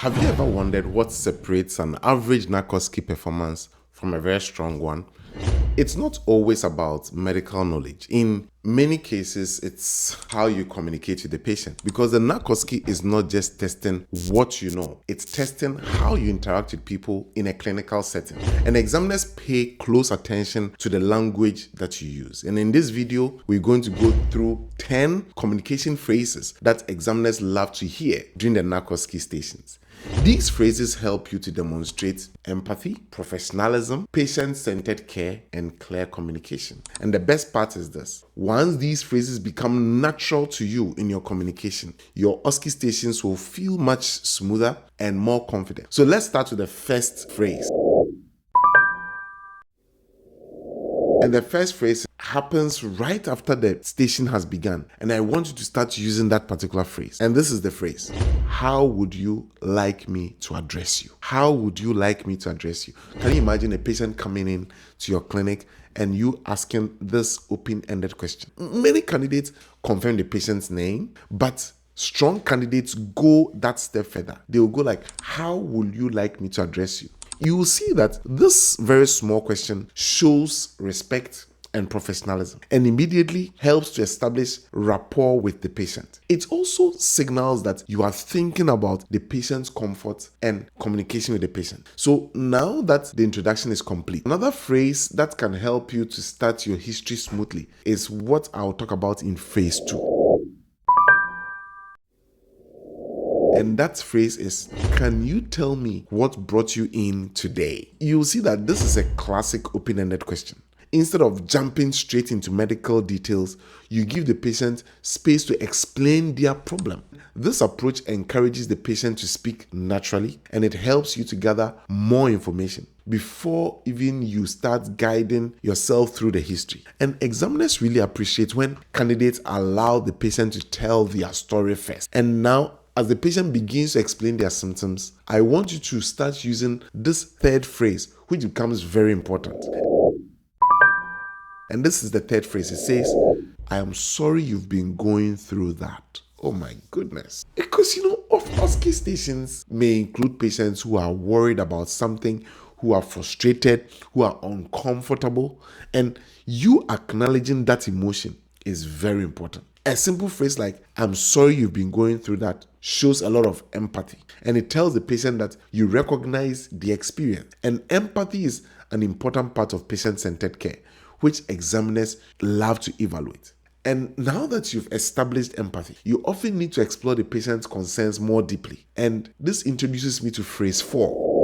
Have you ever wondered what separates an average Narcoski performance from a very strong one? It's not always about medical knowledge. In many cases, it's how you communicate with the patient. Because the Narcoski is not just testing what you know, it's testing how you interact with people in a clinical setting. And examiners pay close attention to the language that you use. And in this video, we're going to go through 10 communication phrases that examiners love to hear during the Narcoski stations. These phrases help you to demonstrate empathy, professionalism, patient-centered care, and clear communication. And the best part is this: once these phrases become natural to you in your communication, your OSCE stations will feel much smoother and more confident. So let's start with the first phrase. And the first phrase happens right after the station has begun. And I want you to start using that particular phrase. And this is the phrase: how would you like me to address you? How would you like me to address you? Can you imagine a patient coming in to your clinic and you asking this open-ended question? Many candidates confirm the patient's name, but strong candidates go that step further. They will go like, how would you like me to address you? You will see that this very small question shows respect and professionalism and immediately helps to establish rapport with the patient. It also signals that you are thinking about the patient's comfort and communication with the patient. So now that the introduction is complete, another phrase that can help you to start your history smoothly is what I'll talk about in phase 2. And that phrase is, can you tell me what brought you in today? You'll see that this is a classic open-ended question. Instead of jumping straight into medical details, you give the patient space to explain their problem. This approach encourages the patient to speak naturally, and it helps you to gather more information before even you start guiding yourself through the history. And examiners really appreciate when candidates allow the patient to tell their story first. And now, as the patient begins to explain their symptoms, I want you to start using this third phrase, which becomes very important. And this is the third phrase. It says, I am sorry you've been going through that. Oh my goodness. Because, OSCE stations may include patients who are worried about something, who are frustrated, who are uncomfortable, and you acknowledging that emotion is very important. A simple phrase like, I'm sorry you've been going through that, shows a lot of empathy. And it tells the patient that you recognize the experience. And empathy is an important part of patient-centered care, which examiners love to evaluate. And now that you've established empathy, you often need to explore the patient's concerns more deeply. And this introduces me to phrase 4.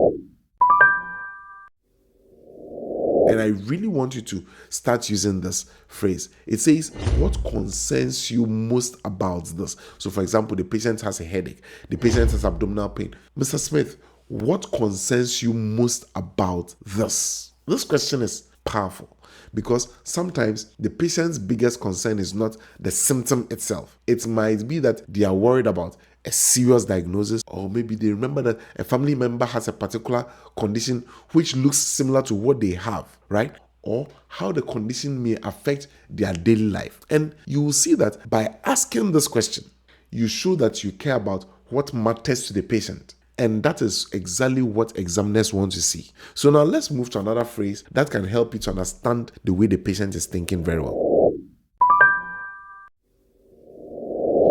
And I really want you to start using this phrase. It says, what concerns you most about this? So for example, the patient has a headache. The patient has abdominal pain. Mr. Smith, what concerns you most about this? This question is powerful because sometimes the patient's biggest concern is not the symptom itself. It might be that they are worried about a serious diagnosis, or maybe they remember that a family member has a particular condition which looks similar to what they have, right? Or how the condition may affect their daily life. And you will see that by asking this question, you show that you care about what matters to the patient. And that is exactly what examiners want to see. So now let's move to another phrase that can help you to understand the way the patient is thinking very well,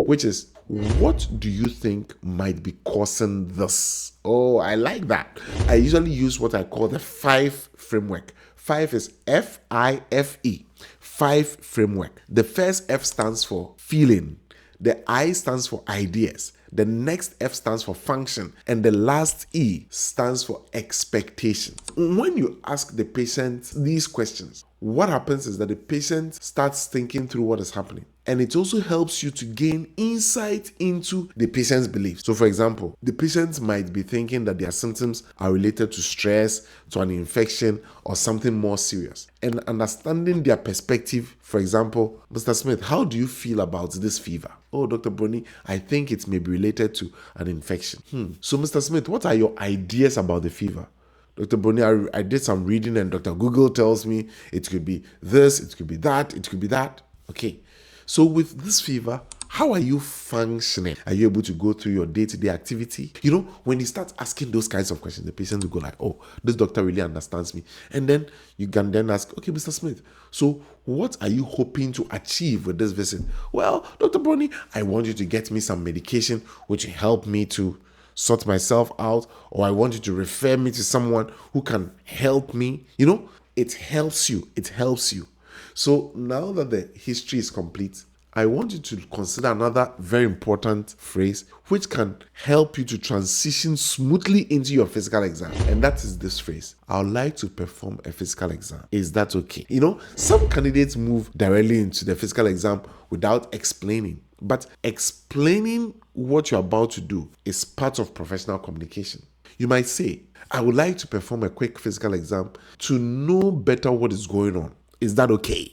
which is, what do you think might be causing this? Oh, I like that. I usually use what I call the 5 framework. 5 is FIFE, 5 framework. The first F stands for feeling. The I stands for ideas. The next F stands for function. And the last E stands for expectations. When you ask the patient these questions, what happens is that the patient starts thinking through what is happening. And it also helps you to gain insight into the patient's beliefs. So for example, the patient might be thinking that their symptoms are related to stress, to an infection, or something more serious. And understanding their perspective, for example, Mr. Smith, how do you feel about this fever? Oh, Dr. Brony, I think it may be related to an infection. So Mr. Smith, what are your ideas about the fever? Dr. Brony, I did some reading and Dr. Google tells me it could be this, it could be that, it could be that. Okay. So with this fever, How are you functioning? Are you able to go through your day-to-day activity? You know, when you start asking those kinds of questions, the patient will go like, oh, this doctor really understands me. And then you can then ask, okay, Mr. Smith, so what are you hoping to achieve with this visit? Well, Dr. Bonnie, I want you to get me some medication which will help me to sort myself out, or I want you to refer me to someone who can help me. You know, it helps you. It helps you. So now that the history is complete, I want you to consider another very important phrase which can help you to transition smoothly into your physical exam. And that is this phrase: I would like to perform a physical exam. Is that okay? You know, some candidates move directly into the physical exam without explaining. But explaining what you're about to do is part of professional communication. You might say, I would like to perform a quick physical exam to know better what is going on. Is that okay?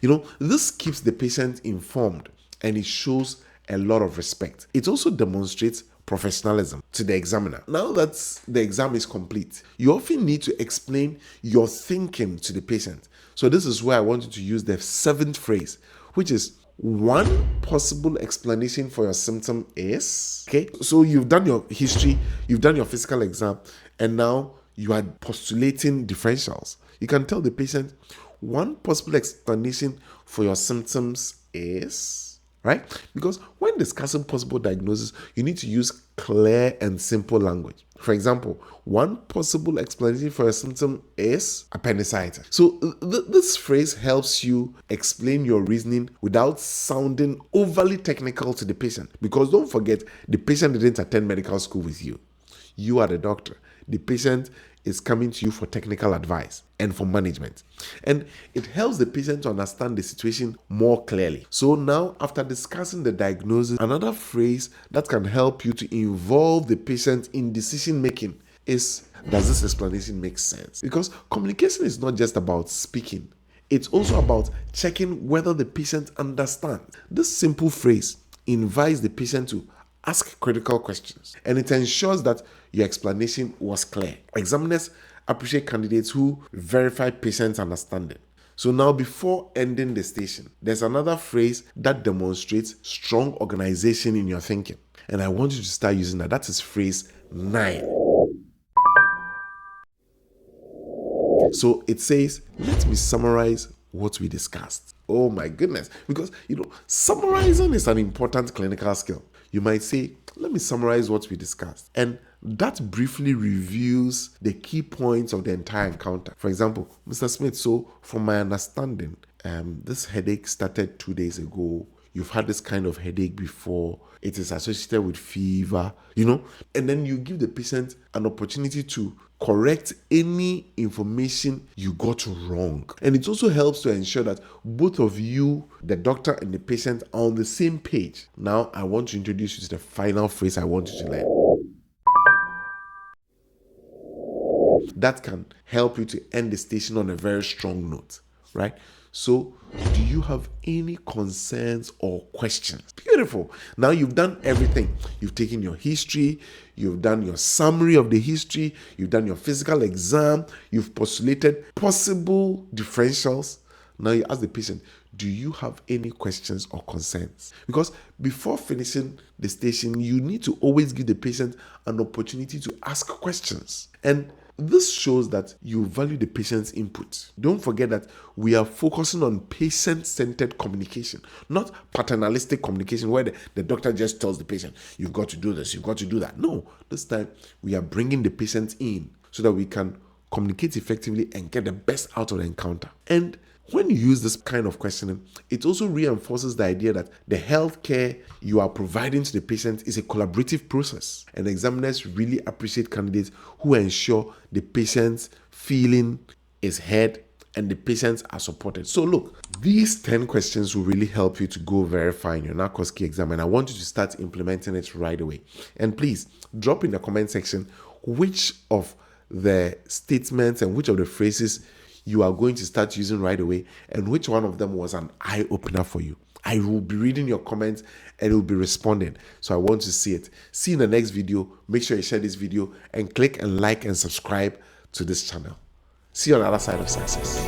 You know, this keeps the patient informed and it shows a lot of respect. It also demonstrates professionalism to the examiner. Now that the exam is complete, you often need to explain your thinking to the patient. So this is where I want you to use the 7th phrase, which is, one possible explanation for your symptom is, okay, so you've done your history, you've done your physical exam, and now you are postulating differentials. You can tell the patient, one possible explanation for your symptoms is, right? Because when discussing possible diagnosis, you need to use clear and simple language. For example, one possible explanation for a symptom is appendicitis. So this phrase helps you explain your reasoning without sounding overly technical to the patient. Because don't forget, the patient didn't attend medical school with you. You are the doctor. The patient is coming to you for technical advice and for management. And it helps the patient to understand the situation more clearly. So now, after discussing the diagnosis, another phrase that can help you to involve the patient in decision making is, does this explanation make sense? Because communication is not just about speaking. It's also about checking whether the patient understands. This simple phrase invites the patient to ask critical questions, and it ensures that your explanation was clear. Examiners appreciate candidates who verify patients' understanding. So now, before ending the station, there's another phrase that demonstrates strong organization in your thinking, and I want you to start using that. That is phrase 9. So it says, let me summarize what we discussed. Oh my goodness. Because, you know, summarizing is an important clinical skill. You might say, let me summarize what we discussed. And that briefly reviews the key points of the entire encounter. For example, Mr. Smith, so from my understanding, this headache started 2 days ago. You've had this kind of headache before. It is associated with fever, you know. And then you give the patient an opportunity to correct any information you got wrong. And it also helps to ensure that both of you, the doctor and the patient, are on the same page. Now, I want to introduce you to the final phrase I want you to learn. That can help you to end the station on a very strong note, right? So, do you have any concerns or questions? Beautiful. Now you've done everything. You've taken your history, you've done your summary of the history, you've done your physical exam, you've postulated possible differentials. Now you ask the patient, do you have any questions or concerns? Because before finishing the station, you need to always give the patient an opportunity to ask questions. And this shows that you value the patient's input. Don't forget that we are focusing on patient-centered communication, not paternalistic communication where the doctor just tells the patient, you've got to do this, you've got to do that. No, this time we are bringing the patient in so that we can communicate effectively and get the best out of the encounter. And when you use this kind of questioning, it also reinforces the idea that the healthcare you are providing to the patient is a collaborative process. And examiners really appreciate candidates who ensure the patient's feeling is heard and the patients are supported. So look, these 10 questions will really help you to go verify in your Narcoski exam, and I want you to start implementing it right away. And please drop in the comment section which of the statements and which of the phrases you are going to start using right away, and which one of them was an eye-opener for you. I will be reading your comments and will be responding. So I want to see it. See you in the next video. Make sure you share this video and click and like and subscribe to this channel. See you on the other side of success.